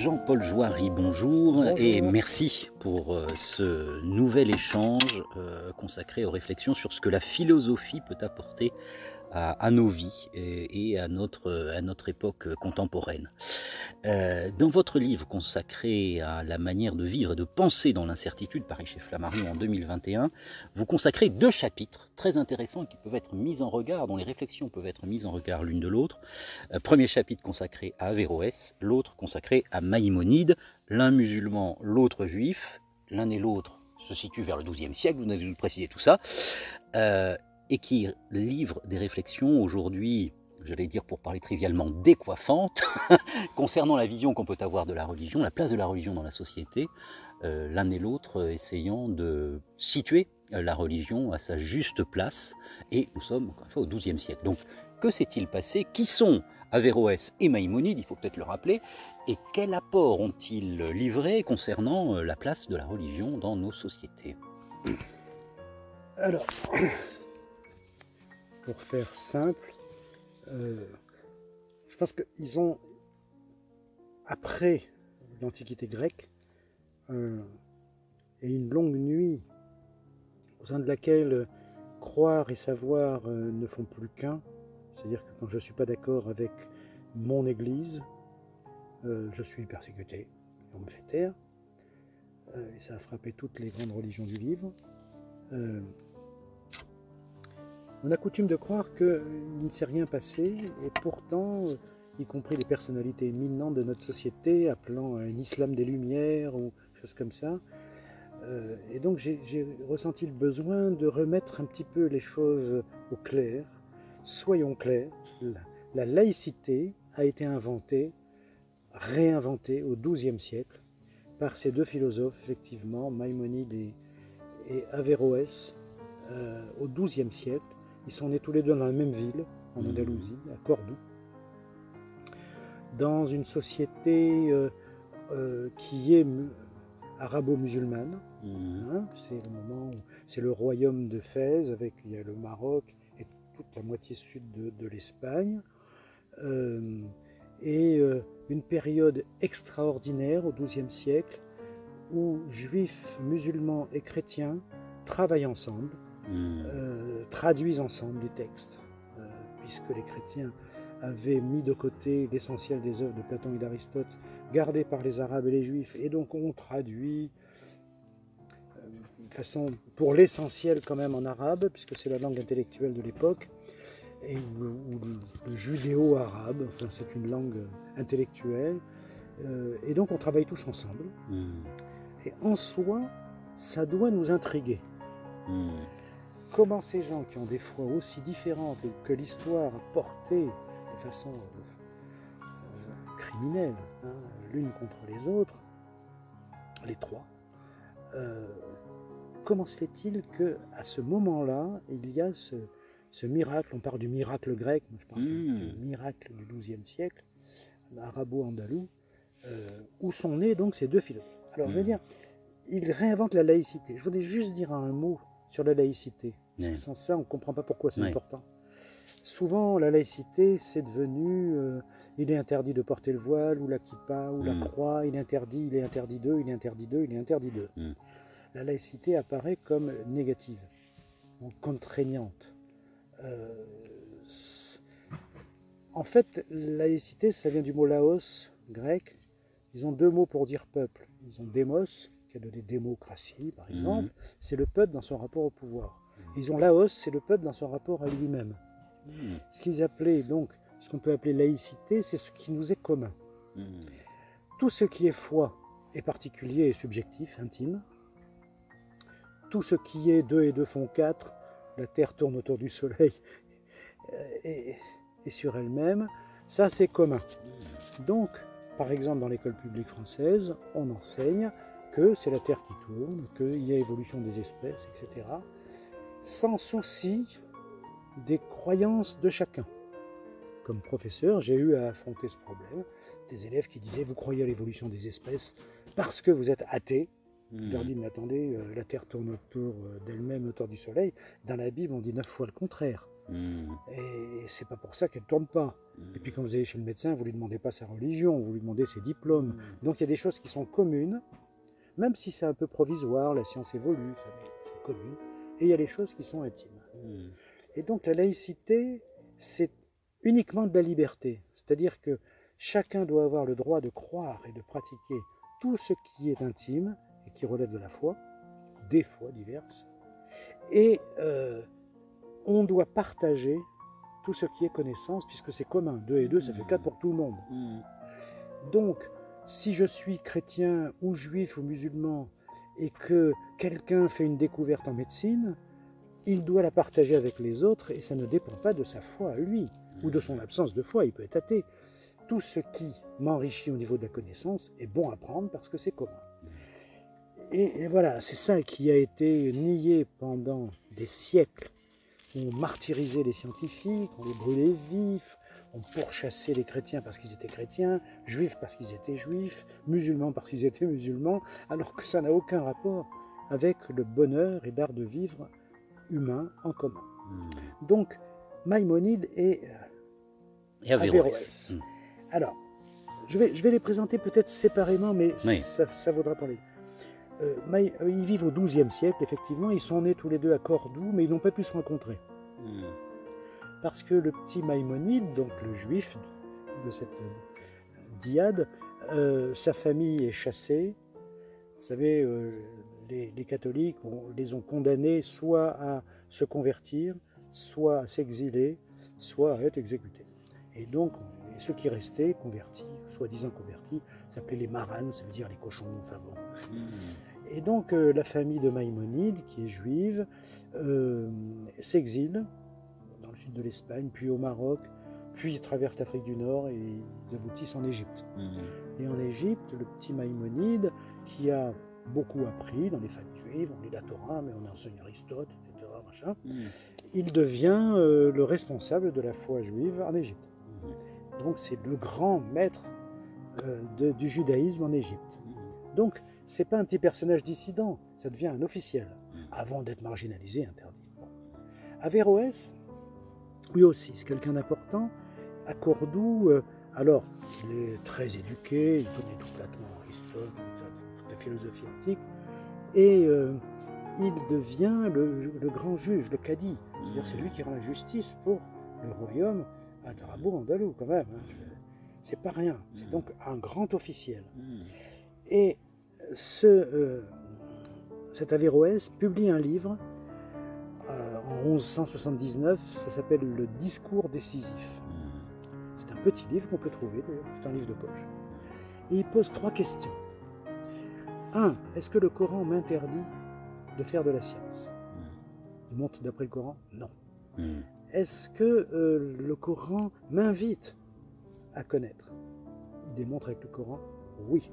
Jean-Paul Joiry, bonjour, Bonjour. Et merci pour ce nouvel échange consacré aux réflexions sur ce que la philosophie peut apporter à nos vies et à notre époque contemporaine. Dans votre livre consacré à la manière de vivre et de penser dans l'incertitude, paru chez Flammarion en 2021, vous consacrez 2 chapitres très intéressants qui peuvent être mis en regard, dont les réflexions peuvent être mises en regard l'une de l'autre. Premier chapitre consacré à Averroès, l'autre consacré à Maïmonide, l'un musulman, l'autre juif, l'un et l'autre se situent vers le XIIe siècle, vous avez précisé tout ça, et qui livre des réflexions aujourd'hui, j'allais dire pour parler trivialement, décoiffantes, concernant la vision qu'on peut avoir de la religion, la place de la religion dans la société, l'un et l'autre essayant de situer la religion à sa juste place, et nous sommes encore une fois au XIIe siècle. Donc, que s'est-il passé? Qui sont Averroès et Maïmonide, il faut peut-être le rappeler, et quel apport ont-ils livré concernant la place de la religion dans nos sociétés? Alors, pour faire simple, je pense qu'ils ont, après l'Antiquité grecque, et une longue nuit au sein de laquelle croire et savoir ne font plus qu'un, c'est-à-dire que quand je ne suis pas d'accord avec mon Église, je suis persécuté, et on me fait taire, et ça a frappé toutes les grandes religions du livre. On a coutume de croire qu'il ne s'est rien passé, et pourtant, y compris les personnalités éminentes de notre société, appelant un islam des Lumières ou choses comme ça. Et donc j'ai ressenti le besoin de remettre un petit peu les choses au clair. Soyons clairs, la laïcité a été inventée, réinventée au XIIe siècle par ces 2 philosophes, effectivement, Maïmonide et Averroès, au XIIe siècle. Ils sont nés tous les deux dans la même ville, en Andalousie, à Cordoue, dans une société qui est arabo-musulmane. Hein, c'est le moment où c'est le royaume de Fès, avec il y a le Maroc et toute la moitié sud de l'Espagne. Et une période extraordinaire au XIIe siècle où juifs, musulmans et chrétiens travaillent ensemble, traduisent ensemble les textes, puisque les chrétiens avaient mis de côté l'essentiel des œuvres de Platon et d'Aristote, gardées par les Arabes et les Juifs, et donc on traduit de façon, pour l'essentiel quand même en arabe, puisque c'est la langue intellectuelle de l'époque, et ou le judéo-arabe, enfin c'est une langue intellectuelle, et donc on travaille tous ensemble. Et en soi, ça doit nous intriguer. Comment ces gens qui ont des foi aussi différentes et que l'histoire a porté de façon criminelle, hein, l'une contre les autres, les 3, comment se fait-il qu'à ce moment-là, il y a ce miracle, on parle du miracle grec, moi je parle du miracle du XIIe siècle, arabo-andalou, où sont nés donc ces 2 philosophes. Alors je veux dire, ils réinventent la laïcité. Je voudrais juste dire un mot sur la laïcité, parce que sans ça on ne comprend pas pourquoi c'est important. Souvent la laïcité c'est devenu, il est interdit de porter le voile, ou la kippa, ou la croix, il est interdit d'eux, il est interdit d'eux, il est interdit d'eux. La laïcité apparaît comme négative, ou contraignante. En fait, laïcité, ça vient du mot laos, grec. Ils ont 2 mots pour dire peuple. Ils ont démos, qui a donné démocratie, par exemple. C'est le peuple dans son rapport au pouvoir. Ils ont laos, c'est le peuple dans son rapport à lui-même. Ce qu'ils appelaient donc, ce qu'on peut appeler laïcité, c'est ce qui nous est commun. Tout ce qui est foi est particulier et subjectif, intime. Tout ce qui est 2 et 2 font 4, la Terre tourne autour du Soleil et sur elle-même, ça c'est commun. Donc, par exemple, dans l'école publique française, on enseigne que c'est la Terre qui tourne, qu'il y a évolution des espèces, etc., sans souci des croyances de chacun. Comme professeur, j'ai eu à affronter ce problème, des élèves qui disaient « vous croyez à l'évolution des espèces parce que vous êtes athée ». Je leur dis, mais attendez, la Terre tourne autour d'elle-même, autour du Soleil. Dans la Bible, on dit 9 fois le contraire. Et c'est pas pour ça qu'elle ne tourne pas. Et puis quand vous allez chez le médecin, vous ne lui demandez pas sa religion, vous lui demandez ses diplômes. Donc il y a des choses qui sont communes, même si c'est un peu provisoire, la science évolue, c'est commun. Et il y a les choses qui sont intimes. Et donc la laïcité, c'est uniquement de la liberté. C'est-à-dire que chacun doit avoir le droit de croire et de pratiquer tout ce qui est intime et qui relève de la foi, des foi diverses. Et on doit partager tout ce qui est connaissance, puisque c'est commun. 2 et 2, ça fait 4 pour tout le monde. Donc, si je suis chrétien ou juif ou musulman et que quelqu'un fait une découverte en médecine, il doit la partager avec les autres et ça ne dépend pas de sa foi à lui ou de son absence de foi, il peut être athée. Tout ce qui m'enrichit au niveau de la connaissance est bon à prendre parce que c'est commun. Et voilà, c'est ça qui a été nié pendant des siècles. On martyrisait les scientifiques, on les brûlait vifs, on pourchassait les chrétiens parce qu'ils étaient chrétiens, juifs parce qu'ils étaient juifs, musulmans parce qu'ils étaient musulmans, alors que ça n'a aucun rapport avec le bonheur et l'art de vivre humain en commun. Donc, Maïmonide et Averroès. Alors, je vais les présenter peut-être séparément, mais ça vaudra parler. Ils vivent au XIIe siècle, effectivement. Ils sont nés tous les deux à Cordoue, mais ils n'ont pas pu se rencontrer. Parce que le petit Maïmonide, donc le juif de cette dyade, sa famille est chassée. Vous savez, les catholiques les ont condamnés soit à se convertir, soit à s'exiler, soit à être exécutés. Et donc, ceux qui restaient convertis, soi-disant convertis, s'appelaient les maranes, ça veut dire les cochons, enfin bon. Et donc, la famille de Maïmonide, qui est juive, s'exile dans le sud de l'Espagne, puis au Maroc, puis ils traversent l'Afrique du Nord et ils aboutissent en Égypte. Et en Égypte, le petit Maïmonide, qui a beaucoup appris dans les familles juives, on lit la Torah, mais on enseigne Aristote, etc. Machin, il devient le responsable de la foi juive en Égypte. Donc c'est le grand maître du judaïsme en Égypte. Donc c'est pas un petit personnage dissident, ça devient un officiel, avant d'être marginalisé, interdit. Bon. Averroès, lui aussi, c'est quelqu'un d'important. À Cordoue, alors il est très éduqué, il connaît tout Platon, Aristote, toute la philosophie antique, et il devient le grand juge, le cadi. C'est-à-dire c'est lui qui rend la justice pour le royaume arabo-andalou quand même. Hein. C'est pas rien. C'est donc un grand officiel. Et cet Averroès publie un livre en 1179, ça s'appelle Le Discours décisif. C'est un petit livre qu'on peut trouver, d'ailleurs, c'est un livre de poche. Et il pose 3 questions. 1. Est-ce que le Coran m'interdit de faire de la science? Il montre d'après le Coran? Non. Est-ce que le Coran m'invite à connaître? Il démontre avec le Coran? Oui.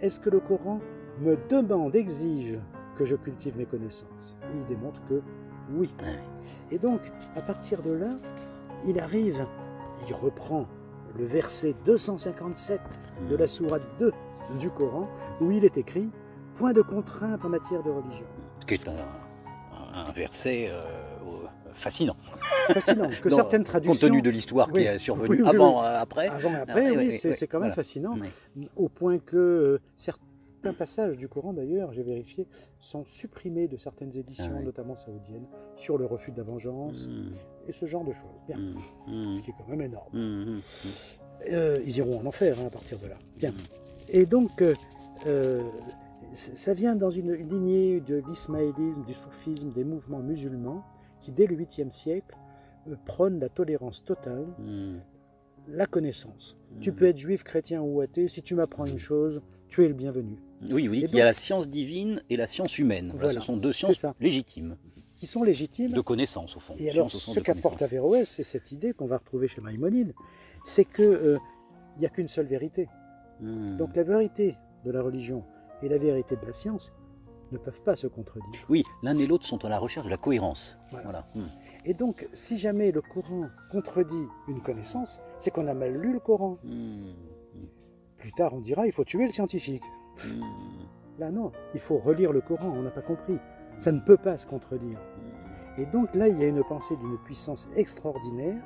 Est-ce que le Coran me demande, exige que je cultive mes connaissances? Et il démontre que oui. Et donc, à partir de là, il arrive, il reprend le verset 257 de la sourate 2 du Coran, où il est écrit « Point de contrainte en matière de religion ». Ce qui est un verset fascinant. Fascinant, que certaines traductions... Compte tenu de l'histoire qui est survenue avant, après. Avant et après, oui, c'est quand même fascinant, au point que certains passages du Coran, d'ailleurs, j'ai vérifié, sont supprimés de certaines éditions, notamment saoudiennes, sur le refus de la vengeance, et ce genre de choses. Bien. Ce qui est quand même énorme. Ils iront en enfer à partir de là. Bien. Et donc, ça vient dans une lignée de l'ismaélisme, du soufisme, des mouvements musulmans, qui dès le 8e siècle prônent la tolérance totale, la connaissance. Tu peux être juif, chrétien ou athée, si tu m'apprends une chose, tu es le bienvenu. Oui, oui, il y a la science divine et la science humaine. Voilà, ce sont deux sciences légitimes. Qui sont légitimes. De connaissance, au fond. Et alors, ce qu'apporte Averroès, c'est cette idée qu'on va retrouver chez Maïmonide, c'est qu'il n'y a qu'une seule vérité. Donc la vérité de la religion et la vérité de la science ne peuvent pas se contredire. Oui, l'un et l'autre sont à la recherche de la cohérence. Voilà. Et donc, si jamais le Coran contredit une connaissance, c'est qu'on a mal lu le Coran. Plus tard, on dira il faut tuer le scientifique. Là, non, il faut relire le Coran, on n'a pas compris. Ça ne peut pas se contredire. Et donc là, il y a une pensée d'une puissance extraordinaire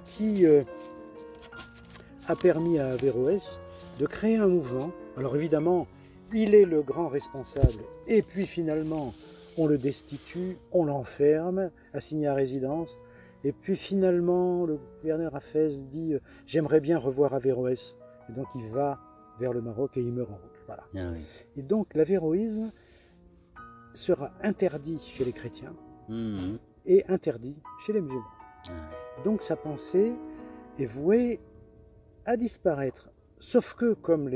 qui a permis à Averroès de créer un mouvement. Alors évidemment, il est le grand responsable, et puis finalement, on le destitue, on l'enferme, assigné à résidence, et puis finalement, le gouverneur Hafez dit « J'aimerais bien revoir Averroès ». Et donc il va vers le Maroc et il meurt en route. Voilà. Ah oui. Et donc l'avéroïsme sera interdit chez les chrétiens et interdit chez les musulmans. Donc sa pensée est vouée à disparaître. Sauf que comme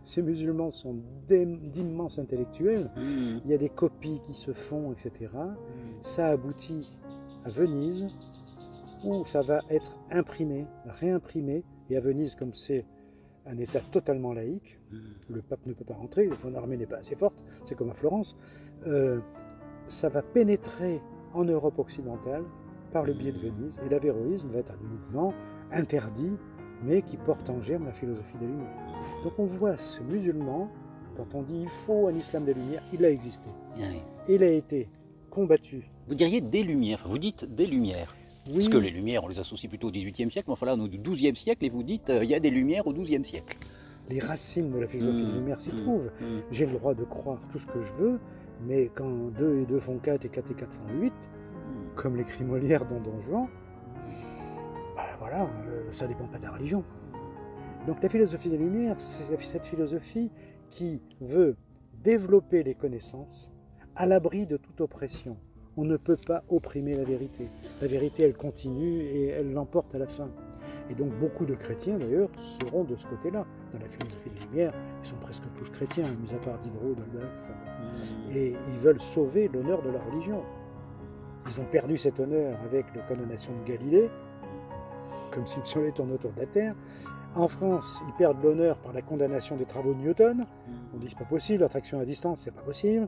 ces musulmans sont d'immenses intellectuels, il y a des copies qui se font, etc. Ça aboutit à Venise, où ça va être imprimé, réimprimé, et à Venise, comme c'est un État totalement laïque, où le pape ne peut pas rentrer, son armée n'est pas assez forte, c'est comme à Florence, ça va pénétrer en Europe occidentale par le biais de Venise, et l'avéroïsme va être un mouvement interdit, mais qui porte en germe la philosophie des Lumières. Donc on voit ce musulman, quand on dit il faut un islam des Lumières, il a existé. Il a été combattu. Vous diriez des Lumières, vous dites des Lumières. Oui. Parce que les Lumières, on les associe plutôt au XVIIIe siècle, mais enfin là on est au XIIe siècle et vous dites il y a des Lumières au XIIe siècle. Les racines de la philosophie des Lumières s'y trouvent. J'ai le droit de croire tout ce que je veux, mais quand 2 et 2 font 4 et 4 et 4 font 8, comme l'écrit Molière dans Don Juan, ben voilà, ça ne dépend pas de la religion. Donc la philosophie des Lumières, c'est cette philosophie qui veut développer les connaissances à l'abri de toute oppression. On ne peut pas opprimer la vérité. La vérité, elle continue et elle l'emporte à la fin. Et donc beaucoup de chrétiens, d'ailleurs, seront de ce côté-là. Dans la philosophie des Lumières, ils sont presque tous chrétiens, mis à part Diderot, Dolbach. Et ils veulent sauver l'honneur de la religion. Ils ont perdu cet honneur avec la condamnation de Galilée, comme si le soleil tournait autour de la Terre. En France, ils perdent l'honneur par la condamnation des travaux de Newton. On dit c'est pas possible, l'attraction à distance, c'est pas possible.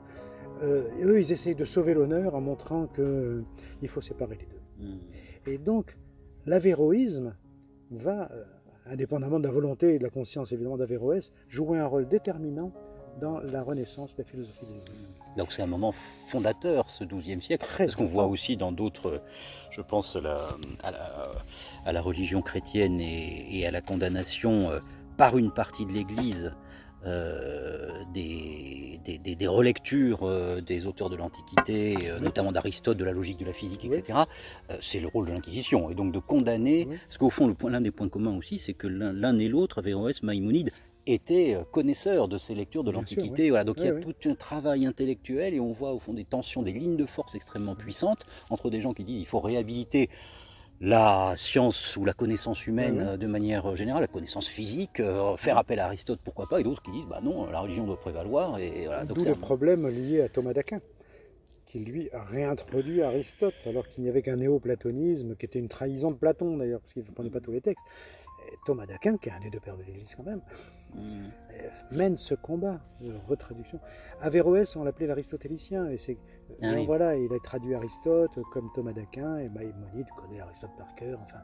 Et eux, ils essayent de sauver l'honneur en montrant qu'il faut séparer les deux. Et donc, l'avéroïsme va, indépendamment de la volonté et de la conscience évidemment d'Averroès, jouer un rôle déterminant dans la renaissance de la philosophie des Lumières. Donc c'est un moment fondateur, ce XIIe siècle, parce qu'on voit aussi dans d'autres, je pense à la religion chrétienne et à la condamnation par une partie de l'Église des relectures des auteurs de l'Antiquité, notamment d'Aristote, de la logique de la physique, etc. C'est le rôle de l'Inquisition, et donc de condamner, parce qu'au fond, l'un des points communs aussi, c'est que l'un et l'autre, Averroès, Maïmonide, étaient connaisseurs de ces lectures de l'Antiquité. Voilà, donc il y a tout un travail intellectuel, et on voit au fond des tensions, des lignes de force extrêmement puissantes, entre des gens qui disent qu'il faut réhabiliter la science ou la connaissance humaine de manière générale, la connaissance physique, faire appel à Aristote, pourquoi pas, et d'autres qui disent bah non, la religion doit prévaloir. Et voilà, d'où le problème lié à Thomas d'Aquin, qui lui a réintroduit Aristote, alors qu'il n'y avait qu'un néoplatonisme, qui était une trahison de Platon d'ailleurs, parce qu'il ne prenait pas tous les textes. Et Thomas d'Aquin, qui est un des deux pères de l'Église quand même, mène ce combat de retraduction. Averroès, on l'appelait l'aristotélicien, et c'est voilà, il a traduit Aristote comme Thomas d'Aquin, et Maïmonide connaît Aristote par cœur. Enfin,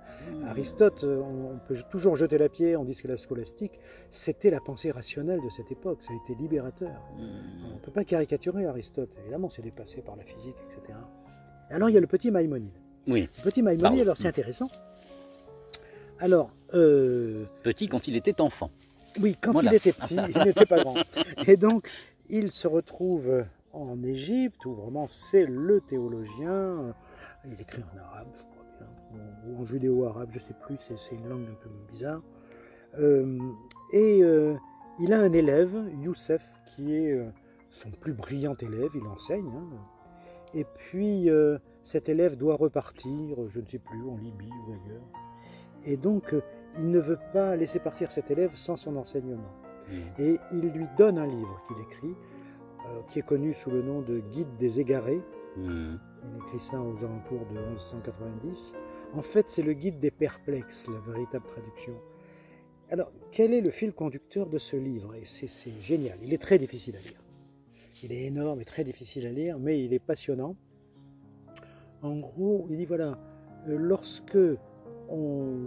Aristote, on peut toujours jeter la pierre, on dit que la scolastique, c'était la pensée rationnelle de cette époque, ça a été libérateur. On ne peut pas caricaturer Aristote, évidemment, c'est dépassé par la physique, etc. Et alors il y a le petit Maïmonide. Oui. Le petit Maïmonide, alors c'est intéressant. Alors, petit quand il était enfant. Oui, quand il était petit, il n'était pas grand. Et donc, il se retrouve en Égypte, où vraiment c'est le théologien. Il écrit en arabe, je crois bien, ou en judéo-arabe, je ne sais plus, c'est une langue un peu bizarre. Il a un élève, Youssef, qui est son plus brillant élève, il enseigne. Et puis, cet élève doit repartir, je ne sais plus, en Libye ou ailleurs. Et donc, il ne veut pas laisser partir cet élève sans son enseignement. Et il lui donne un livre qu'il écrit, qui est connu sous le nom de Guide des égarés. Il écrit ça aux alentours de 1190. En fait, c'est le Guide des perplexes, la véritable traduction. Alors, quel est le fil conducteur de ce livre? Et c'est génial, il est très difficile à lire. Il est énorme et très difficile à lire, mais il est passionnant. En gros, il dit voilà, lorsque on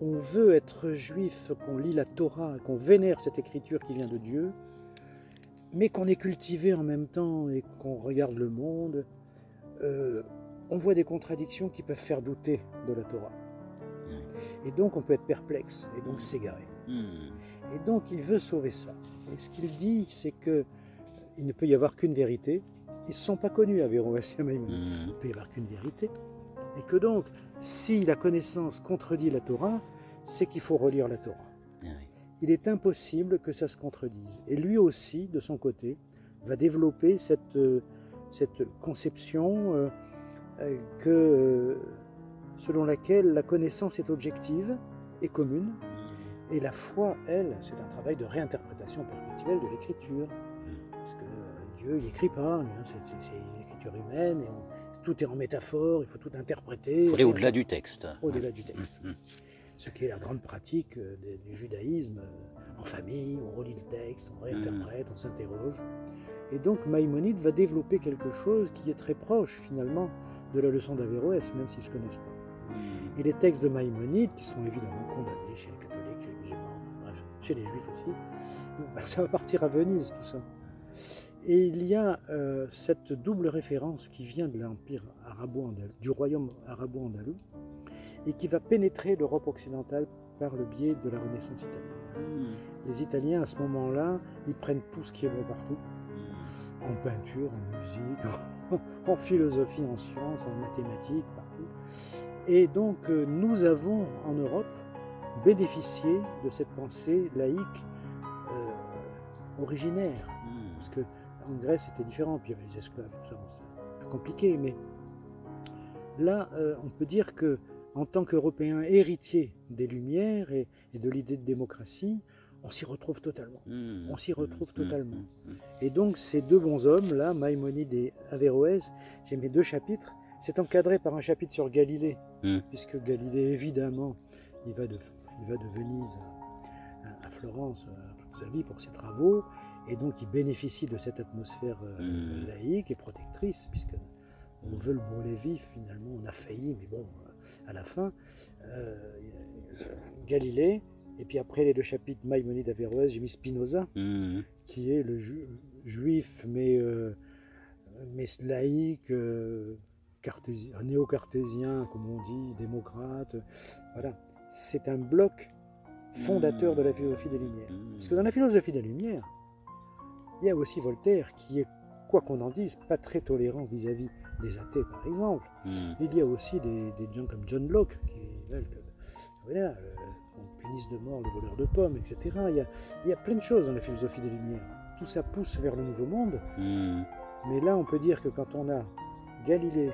veut être juif, qu'on lit la Torah, qu'on vénère cette écriture qui vient de Dieu, mais qu'on est cultivé en même temps et qu'on regarde le monde, on voit des contradictions qui peuvent faire douter de la Torah. Et donc on peut être perplexe et donc s'égarer. Et donc il veut sauver ça. Et ce qu'il dit, c'est qu'il ne peut y avoir qu'une vérité. Ils ne sont pas connus à Averroès et à Maïmonide. Il ne peut y avoir qu'une vérité. Et que donc, si la connaissance contredit la Torah, c'est qu'il faut relire la Torah. Il est impossible que ça se contredise. Et lui aussi, de son côté, va développer cette conception selon laquelle la connaissance est objective et commune, et la foi, elle, c'est un travail de réinterprétation perpétuelle de l'écriture. Parce que Dieu, il n'écrit pas, c'est une écriture humaine, et tout est en métaphore, il faut tout interpréter. Et au-delà du texte. Au-delà du texte. Ce qui est la grande pratique du judaïsme. En famille, on relit le texte, on réinterprète, on s'interroge. Et donc Maïmonide va développer quelque chose qui est très proche finalement de la leçon d'Averroès, même s'ils ne se connaissent pas. Et les textes de Maïmonide, qui sont évidemment condamnés chez les catholiques, chez les musulmans, bref, chez les juifs aussi, ça va partir à Venise tout ça. Et il y a cette double référence qui vient de l'empire arabo-andalou, du royaume arabo-andalou, et qui va pénétrer l'Europe occidentale par le biais de la Renaissance italienne. Les Italiens, à ce moment-là, ils prennent tout ce qui est bon partout, en peinture, en musique, en philosophie, en sciences, en mathématiques, partout. Et donc, nous avons, en Europe, bénéficié de cette pensée laïque originaire. Parce qu'en Grèce, c'était différent, puis il y avait les esclaves, tout ça, bon, c'était plus compliqué, mais là, on peut dire que en tant qu'Européens héritiers des Lumières et de l'idée de démocratie, on s'y retrouve totalement. On s'y retrouve totalement. Et donc ces deux bons hommes, là, Maïmonide et Averroès, j'ai mis 2 chapitres, c'est encadré par un chapitre sur Galilée, puisque Galilée, évidemment, il va de Venise à Florence toute sa vie pour ses travaux, et donc il bénéficie de cette atmosphère laïque et protectrice, puisque on veut le brûler vif, finalement, on a failli, mais bon, à la fin, Galilée, et puis après les 2 chapitres Maïmonide Averroès, j'ai mis Spinoza, qui est le juif, mais laïque, néo-cartésien, comme on dit, démocrate. Voilà, c'est un bloc fondateur de la philosophie des Lumières. Parce que dans la philosophie des Lumières, il y a aussi Voltaire, qui est, quoi qu'on en dise, pas très tolérant vis-à-vis des athées, par exemple. Il y a aussi des gens comme John Locke, qui veulent que, voilà, on punisse de mort le voleur de pommes, etc. Il y a plein de choses dans la philosophie des Lumières. Tout ça pousse vers le Nouveau Monde. Mais là, on peut dire que quand on a Galilée,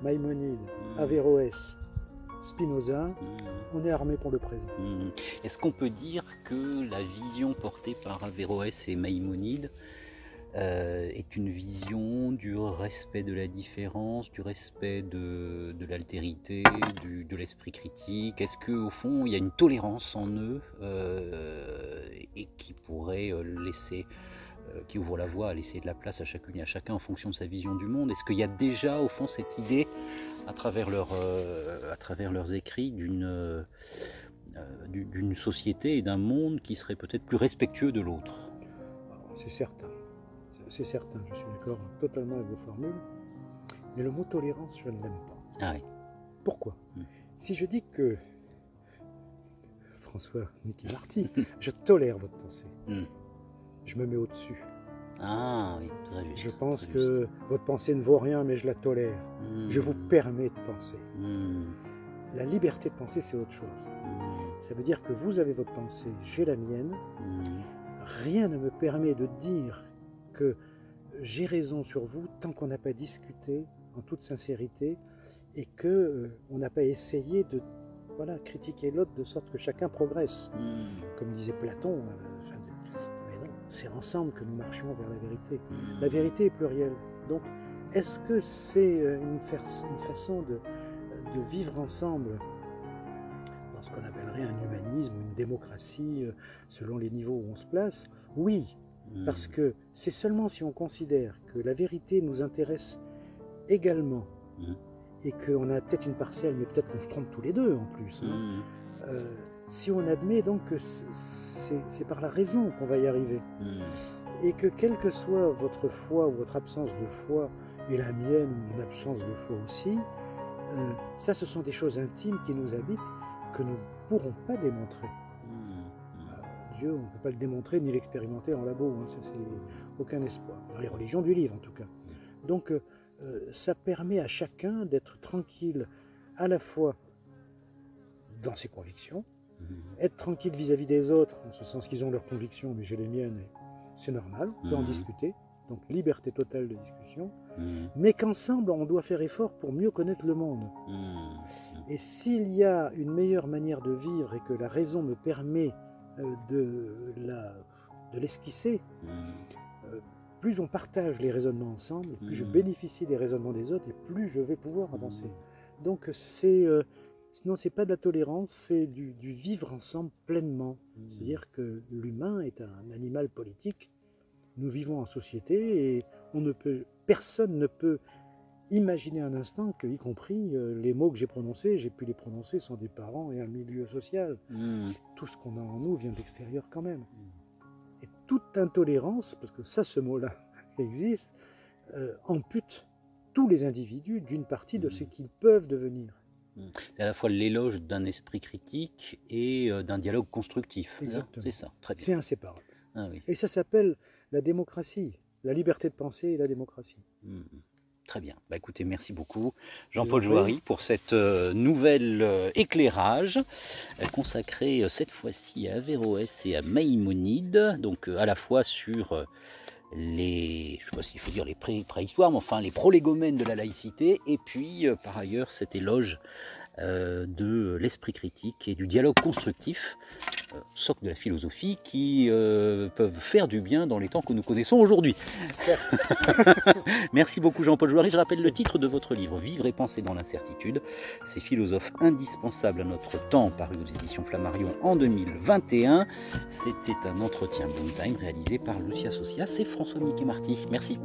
Maïmonide, Averroès, Spinoza, on est armé pour le présent. Est-ce qu'on peut dire que la vision portée par Averroès et Maïmonide est une vision du respect de la différence, du respect de l'altérité, de l'esprit critique? Est-ce qu'au fond, il y a une tolérance en eux et qui pourrait laisser, qui ouvre la voie à laisser de la place à chacune et à chacun en fonction de sa vision du monde? Est-ce qu'il y a déjà, au fond, cette idée, à travers leurs écrits, d'une société et d'un monde qui serait peut-être plus respectueux de l'autre? C'est certain. C'est certain, je suis d'accord totalement avec vos formules, mais le mot tolérance, je ne l'aime pas. Ah oui. Pourquoi? Si je dis que, François Mickey Marty, je tolère votre pensée, je me mets au-dessus. Ah oui, très juste. Je pense que votre pensée ne vaut rien, mais je la tolère. Je vous permets de penser. La liberté de penser, c'est autre chose. Ça veut dire que vous avez votre pensée, j'ai la mienne. Rien ne me permet de dire que j'ai raison sur vous tant qu'on n'a pas discuté en toute sincérité et que on n'a pas essayé de critiquer l'autre de sorte que chacun progresse. Comme disait Platon, mais non, c'est ensemble que nous marchions vers la vérité. La vérité est plurielle. Donc, est-ce que c'est une façon de vivre ensemble dans ce qu'on appellerait un humanisme ou une démocratie selon les niveaux où on se place? Oui. Parce que c'est seulement si on considère que la vérité nous intéresse également et qu'on a peut-être une parcelle, mais peut-être qu'on se trompe tous les deux en plus. Si on admet donc que c'est par la raison qu'on va y arriver. et que quelle que soit votre foi ou votre absence de foi, et la mienne ou mon absence de foi aussi, ça ce sont des choses intimes qui nous habitent, que nous ne pourrons pas démontrer. Dieu, on ne peut pas le démontrer ni l'expérimenter en labo, hein, ça c'est aucun espoir, dans les religions du livre en tout cas. Donc ça permet à chacun d'être tranquille à la fois dans ses convictions, être tranquille vis-à-vis des autres, en ce sens qu'ils ont leurs convictions, mais j'ai les miennes, et c'est normal, on peut en discuter, donc liberté totale de discussion, mais qu'ensemble on doit faire effort pour mieux connaître le monde. Et s'il y a une meilleure manière de vivre et que la raison me permet de l'esquisser, plus on partage les raisonnements ensemble, plus je bénéficie des raisonnements des autres et plus je vais pouvoir avancer. Donc sinon c'est pas de la tolérance, c'est du vivre ensemble pleinement. C'est-à-dire que l'humain est un animal politique, nous vivons en société et personne ne peut imaginer un instant que, y compris les mots que j'ai prononcés, j'ai pu les prononcer sans des parents et un milieu social. Tout ce qu'on a en nous vient de l'extérieur quand même. Et toute intolérance, parce que ça, ce mot-là existe, ampute tous les individus d'une partie de ce qu'ils peuvent devenir. C'est à la fois l'éloge d'un esprit critique et d'un dialogue constructif. Exactement. C'est ça, très bien. C'est inséparable. Ah, oui. Et ça s'appelle la démocratie, la liberté de penser et la démocratie. Très bien. Bah, écoutez, merci beaucoup Jean-Paul Jouary pour cette nouvelle éclairage consacré cette fois-ci à Averroès et à Maïmonide, donc à la fois sur les, je ne sais pas s'il faut dire les préhistoires, mais enfin les prolégomènes de la laïcité, et puis par ailleurs cet éloge de l'esprit critique et du dialogue constructif, socle de la philosophie, qui peuvent faire du bien dans les temps que nous connaissons aujourd'hui. Merci beaucoup Jean-Paul Jouary. Je rappelle le titre de votre livre, Vivre et penser dans l'incertitude. Ces philosophes indispensables à notre temps, paru aux éditions Flammarion en 2021. C'était un entretien Boomtime réalisé par Lucia Socias et François-Mickey Marty. Merci.